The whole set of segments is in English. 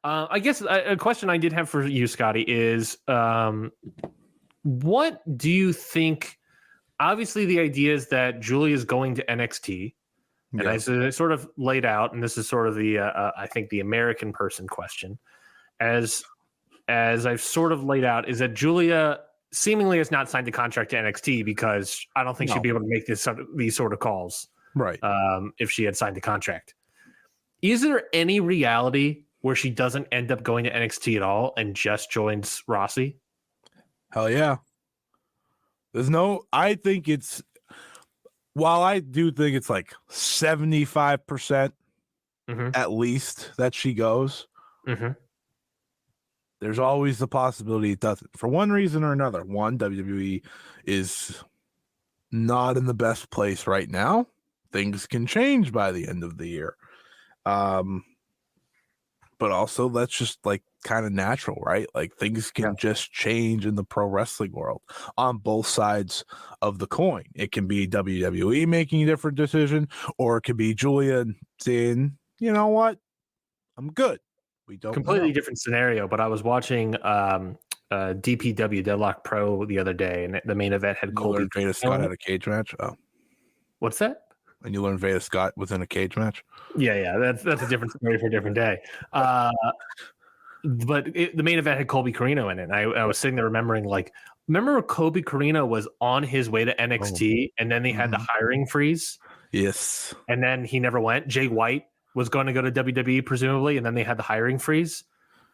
I guess a question I did have for you, Scotty, is what do you think? Obviously, the idea is that Giulia is going to NXT, and as I sort of laid out, and this is sort of the I think the American person question, as I've sort of laid out, is that Giulia seemingly has not signed a contract to NXT because I don't think she'd be able to make these sort of calls, right? If she had signed a contract. Is there any reality where she doesn't end up going to NXT at all and just joins Rossy? Hell yeah. I think it's, while I do think it's like 75% at least that she goes, there's always the possibility it doesn't. For one reason or another. One, WWE is not in the best place right now. Things can change by the end of the year. But also that's just like kind of natural, right? Like things can just change in the pro wrestling world on both sides of the coin. It can be WWE making a different decision, or it could be Giulia saying, you know what, I'm good. We don't completely know. Different scenario, but I was watching DPW Deadlock Pro the other day, and the main event had Colby. Veda Scott had a cage match. Oh, what's that? And you learned Veda Scott was in a cage match. Yeah, that's a different story for a different day. But the main event had Colby Corino in it. And I was sitting there remembering, remember Colby Corino was on his way to NXT, and then they had the hiring freeze. Yes, and then he never went. Jay White was going to go to WWE presumably, and then they had the hiring freeze.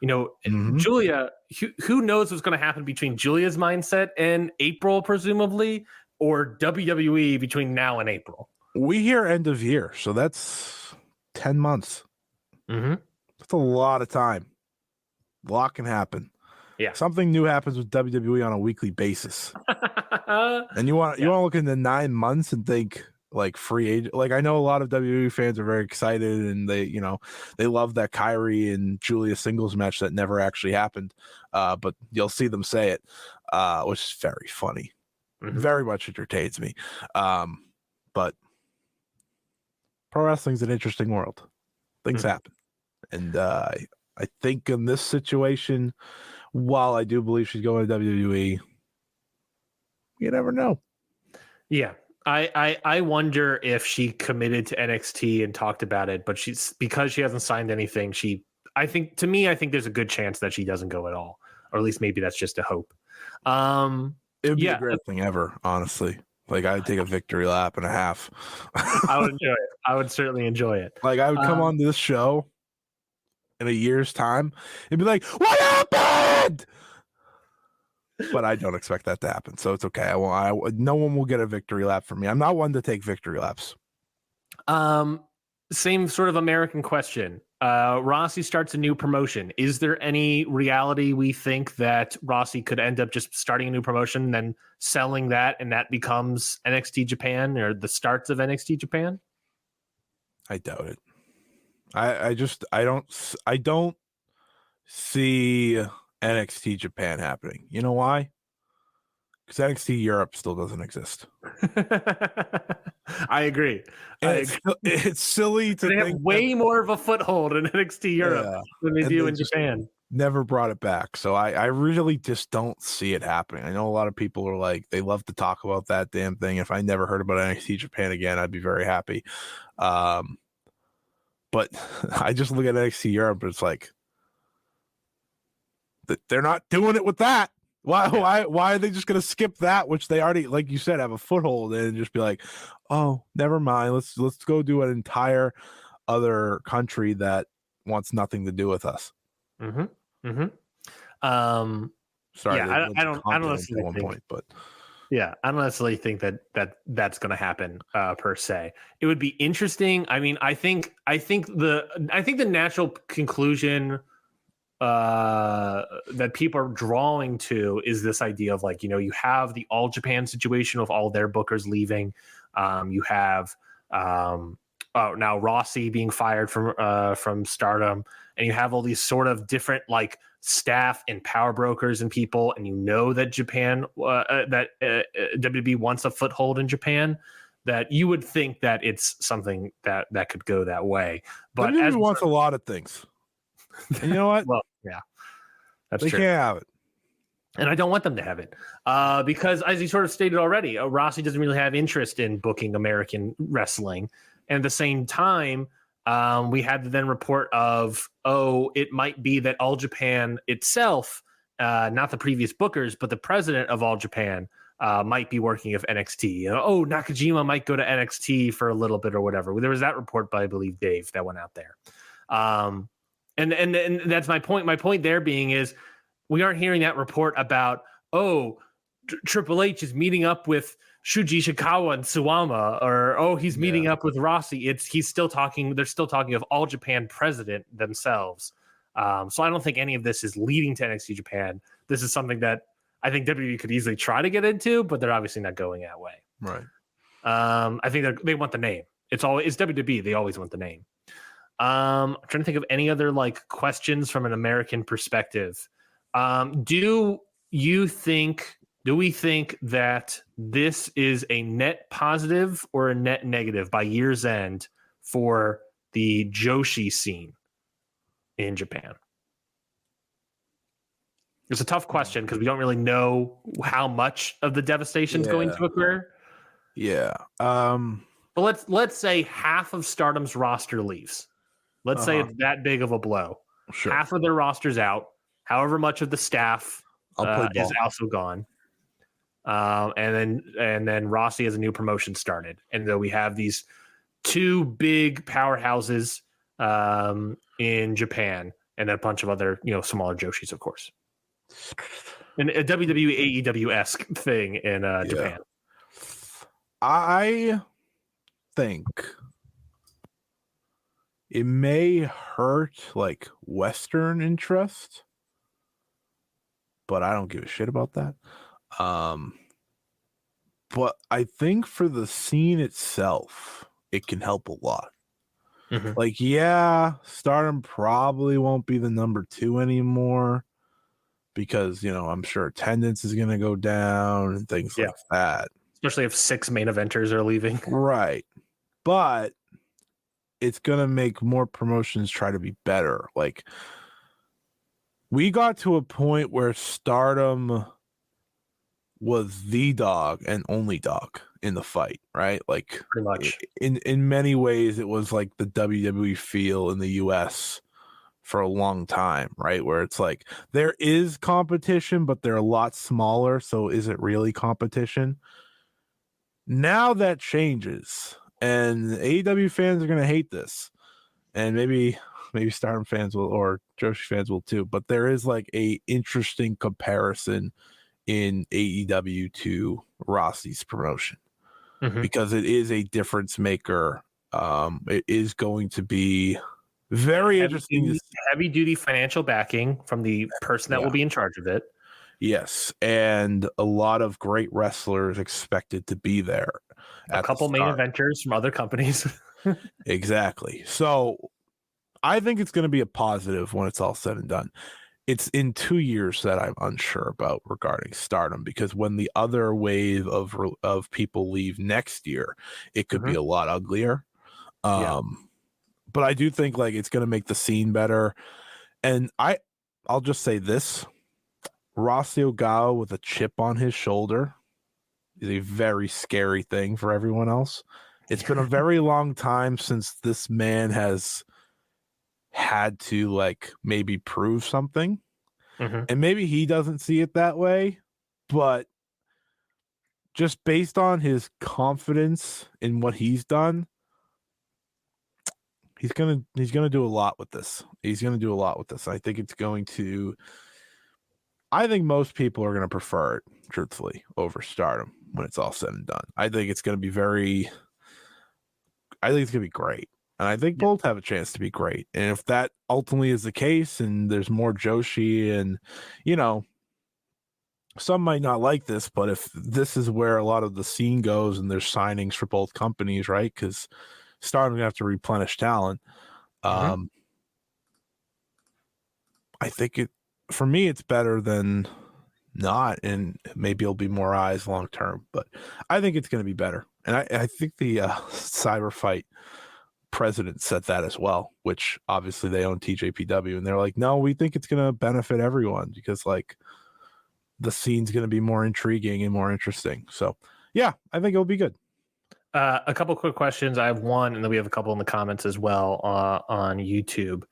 Giulia. Who knows what's going to happen between Giulia's mindset and April, presumably, or WWE between now and April. We hear end of year, so that's 10 months. That's a lot of time. A lot can happen. Yeah, something new happens with WWE on a weekly basis, and you want to look into 9 months and think like free agent. Like I know a lot of WWE fans are very excited, and they love that Kyrie and Giulia singles match that never actually happened. But you'll see them say it, which is very funny. Very much entertains me. But pro wrestling's an interesting world. Things happen. And I think in this situation, while I do believe she's going to WWE, you never know. Yeah. I wonder if she committed to NXT and talked about it, but because she hasn't signed anything, I think there's a good chance that she doesn't go at all. Or at least maybe that's just a hope. It would be the greatest thing ever, honestly. Like, I'd take a victory lap and a half. I would enjoy it. I would certainly enjoy it. Like, I would come on to this show in a year's time and be like, what happened? But I don't expect that to happen, so it's okay. No one will get a victory lap from me. I'm not one to take victory laps. Same sort of American question. Rossy starts a new promotion. Is there any reality we think that Rossy could end up just starting a new promotion, then selling that, and that becomes NXT Japan or the starts of NXT Japan? I doubt it. I don't see NXT Japan happening. You know why? Because NXT Europe still doesn't exist. I agree. It's silly to think have way more of a foothold in NXT Europe than they do in Japan. Never brought it back. So I really just don't see it happening. I know a lot of people are like, they love to talk about that damn thing. If I never heard about NXT Japan again, I'd be very happy. But I just look at NXT Europe, and it's like, they're not doing it with that. Why are they just going to skip that, which they already, like you said, have a foothold in, and just be like, oh, never mind. Let's go do an entire other country that wants nothing to do with us. Sorry, I don't necessarily think, but yeah, I don't necessarily think that's going to happen per se. It would be interesting. I mean, I think the natural conclusion that people are drawing to is this idea of like, you have the All Japan situation with all their bookers leaving. You have now Rossy being fired from Stardom, and you have all these sort of different like staff and power brokers and people, and that Japan that WWE wants a foothold in Japan. That you would think that it's something that could go that way, but WWE wants a lot of things. And you know what? Well, yeah, that's they true. can't have it. And I don't want them to have it because, as you sort of stated already, Rossy doesn't really have interest in booking American wrestling. And at the same time, we had the then report of, it might be that All Japan itself, not the previous bookers, but the president of All Japan might be working with NXT. Nakajima might go to NXT for a little bit or whatever. There was that report by, I believe, Dave that went out there. And that's my point. My point there being is, we aren't hearing that report about, Triple H is meeting up with Shuji Ishikawa and Suwama, or he's meeting up with Rossy. They're still talking of All Japan president themselves. So I don't think any of this is leading to NXT Japan. This is something that I think WWE could easily try to get into, but they're obviously not going that way. Right. I think they want the name. It's WWE. They always want the name. I'm trying to think of any other questions from an American perspective. Do we think that this is a net positive or a net negative by year's end for the Joshi scene in Japan? It's a tough question because we don't really know how much of the devastation is going to occur. Yeah. But let's say half of Stardom's roster leaves. Let's say it's that big of a blow. Sure. Half of their roster's out. However much of the staff is also gone. And then Rossy has a new promotion started. And then we have these two big powerhouses in Japan and a bunch of other, smaller Joshis, of course. And a WWE AEW-esque thing in Japan. I think it may hurt Western interest, but I don't give a shit about that. But I think for the scene itself, it can help a lot. Mm-hmm. Stardom probably won't be the number 2 anymore because, I'm sure attendance is going to go down and things like that. Especially if 6 main eventers are leaving. Right. But it's going to make more promotions try to be better. We got to a point where Stardom was the dog and only dog in the fight, right? Pretty much. In many ways, it was like the WWE feel in the US for a long time, right? Where it's there is competition, but they're a lot smaller. So is it really competition? Now that changes, and AEW fans are going to hate this, and maybe Stardom fans will, or Joshi fans will too. But there is a interesting comparison in AEW to Rossy's promotion, because it is a difference maker. It is going to be very interesting. Heavy duty financial backing from the person that will be in charge of it. Yes, and a lot of great wrestlers expected to be there. A couple main eventers from other companies. Exactly. So I think it's going to be a positive when it's all said and done. It's in 2 years that I'm unsure about regarding Stardom, because when the other wave of people leave next year, it could be a lot uglier. But I do think it's going to make the scene better. And I'll just say this. Rossy Ogawa with a chip on his shoulder is a very scary thing for everyone else. It's been a very long time since this man has had to maybe prove something, and maybe he doesn't see it that way, but just based on his confidence in what he's done, he's gonna do a lot with this. I think most people are going to prefer it, truthfully, over Stardom when it's all said and done. I think it's going to be great. And I think both have a chance to be great. And if that ultimately is the case and there's more Joshi and, some might not like this, but if this is where a lot of the scene goes and there's signings for both companies, right? Because Stardom's going to have to replenish talent. I think for me, it's better than not, and maybe it'll be more eyes long term, but I think it's going to be better. And I think the cyber fight president said that as well, which obviously they own TJPW, and they're like, no, we think it's going to benefit everyone because like the scene's going to be more intriguing and more interesting. So yeah, I think it'll be good. A couple quick questions. I have one, and then we have a couple in the comments as well on YouTube.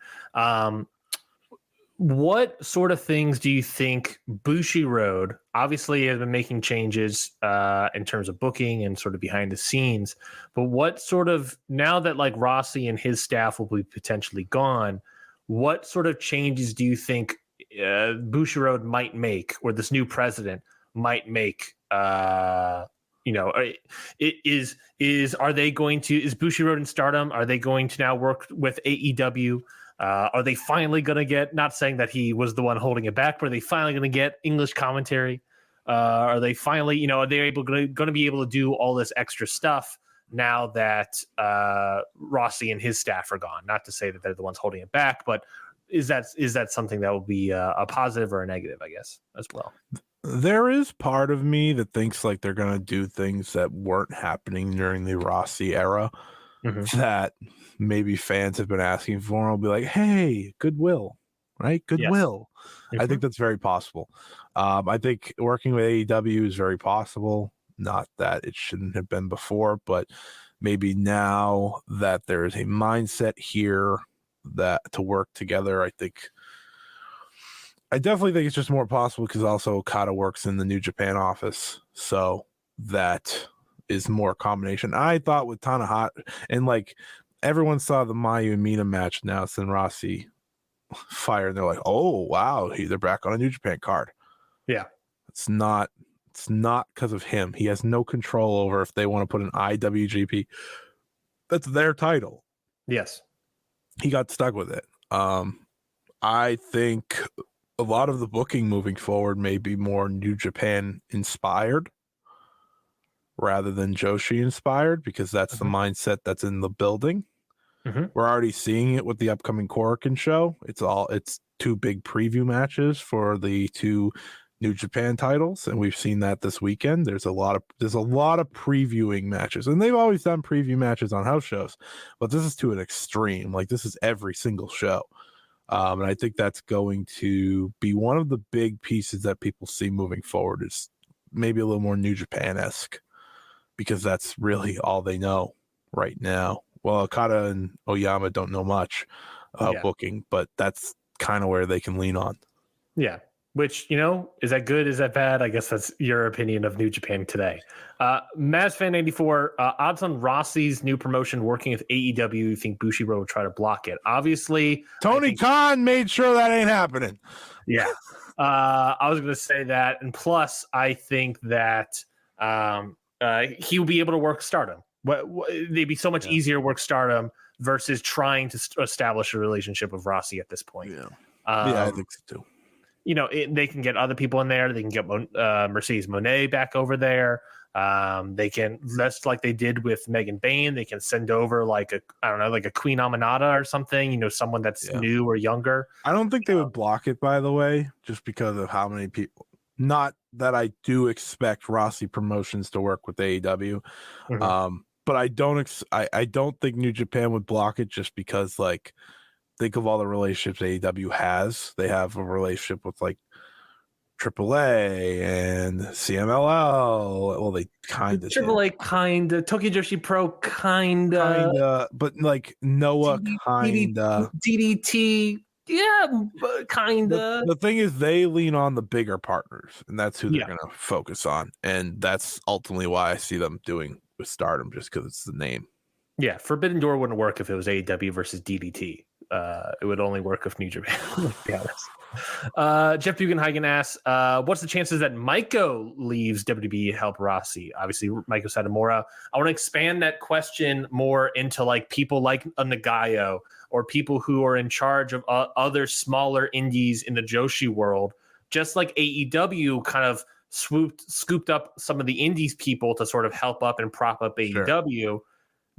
What sort of things do you think Bushiroad obviously has been making changes in terms of booking and sort of behind the scenes, but what sort of, now that like Rossy and his staff will be potentially gone, what sort of changes do you think Bushiroad might make, or this new president might make? Are they going to, is Bushiroad and Stardom, are they going to now work with AEW? Are they finally going to get, not saying that he was the one holding it back, but are they finally going to get English commentary? Are they finally, are they going to be able to do all this extra stuff now that Rossy and his staff are gone? Not to say that they're the ones holding it back, but is that something that will be a positive or a negative, I guess, as well? There is part of me that thinks like they're going to do things that weren't happening during the Rossy era that maybe fans have been asking for. I'll be like, hey, goodwill, right? Goodwill. Yes. I think that's very possible. I think working with AEW is very possible. Not that it shouldn't have been before, but maybe now that there is a mindset here that to work together, I definitely think it's just more possible because also Okada works in the New Japan office. So that is more combination. I thought with Tanahashi, and like everyone saw the Mayu and Mina match now since Rossy fired, and they're like, oh, wow, they're back on a New Japan card. Yeah. It's not because of him. He has no control over if they want to put an IWGP. That's their title. Yes. He got stuck with it. I think a lot of the booking moving forward may be more New Japan inspired rather than Joshi inspired, because that's the mindset that's in the building. We're already seeing it with the upcoming Korakuen show. It's two big preview matches for the two New Japan titles, and we've seen that this weekend. There's a lot of previewing matches, and they've always done preview matches on house shows, but this is to an extreme. Like, this is every single show. And I think that's going to be one of the big pieces that people see moving forward, is maybe a little more New Japan-esque, because that's really all they know right now. Well, Okada and Oyama don't know much booking, but that's kind of where they can lean on. Yeah. Which, is that good? Is that bad? I guess that's your opinion of New Japan today. MazFan94, odds on Rossy's new promotion working with AEW, you think Bushiroad will try to block it? Obviously, Tony Khan made sure that ain't happening. Yeah. I was going to say that. And plus, I think that he will be able to work Stardom. They'd be so much easier to work Stardom versus trying to establish a relationship with Rossy at this point. Yeah, I think so too. They can get other people in there. They can get Mercedes Moné back over there. They can, just like they did with Megan Bayne, they can send over like a Queen Aminata or something, someone that's new or younger. I don't think they would block it, by the way, just because of how many people. Not that I do expect Rossy Promotions to work with AEW, but I don't think New Japan would block it, just because, like, think of all the relationships AEW has. They have a relationship with like AAA and CMLL. Well, they kind of AAA kind of, Tokyo Joshi Pro kind of, but like Noah kind of, DDT, yeah, kind of. The thing is, they lean on the bigger partners, and that's who they're going to focus on, and that's ultimately why I see them doing with Stardom, just because it's the name. Yeah, Forbidden Door wouldn't work if it was AEW versus DDT. It would only work with New Japan, let's be honest. Jeff Bugenhagen asks, what's the chances that Maiko leaves WWE to help Rossy? Obviously, Maiko Satomura. I want to expand that question more into like people like a Nagayo, or people who are in charge of other smaller indies in the Joshi world, just like AEW kind of scooped up some of the indies people to sort of help up and prop up AEW. Sure.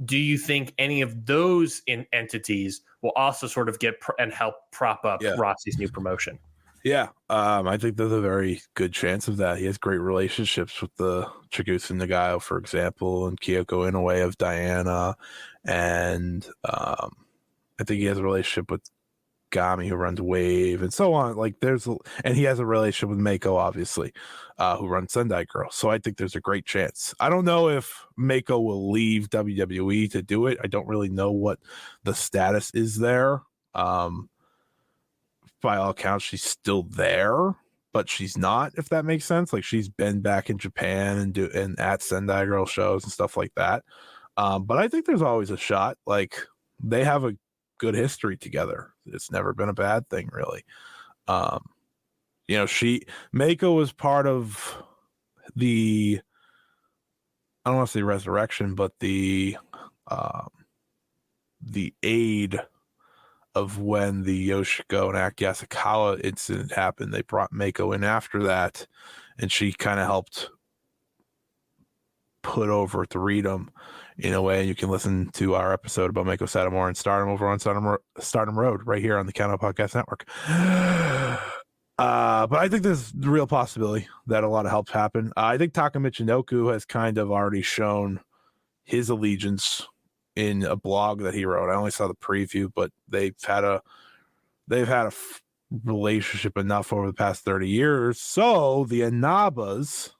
Do you think any of those entities will also sort of get and help prop up Rossy's new promotion? Yeah, I think there's a very good chance of that. He has great relationships with the Chigusa Nagayo, for example, and Kyoko Inoue of Diana, and I think he has a relationship with Gami, who runs Wave, and so on. Like and he has a relationship with Mako, obviously, who runs Sendai Girl. So I think there's a great chance. I don't know if Mako will leave WWE to do it. I don't really know what the status is there. By all accounts, she's still there, but she's not, if that makes sense. Like, she's been back in Japan and at Sendai Girl shows and stuff like that. But I think there's always a shot. Like, they have a good history together. It's never been a bad thing, really. Mako was part of the, I don't want to say resurrection, but the aid of when the Yoshiko and Aki Asakawa incident happened. They brought Mako in after that, and she kind of helped put over Threedom in a way. And you can listen to our episode about Mako Satomura and Stardom over on Stardom Road right here on the Count Out Podcast Network. But I think there's the real possibility that a lot of help happen. I think Taka Michinoku has kind of already shown his allegiance in a blog that he wrote. I only saw the preview, but they've had a relationship enough over the past 30 years. So the Inabas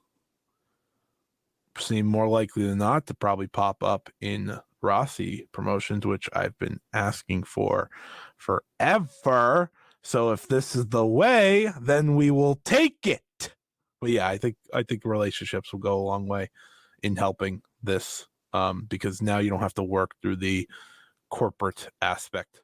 seem more likely than not to probably pop up in Rossy promotions, which I've been asking for forever. So if this is the way, then we will take it. But yeah, I think relationships will go a long way in helping this, because now you don't have to work through the corporate aspect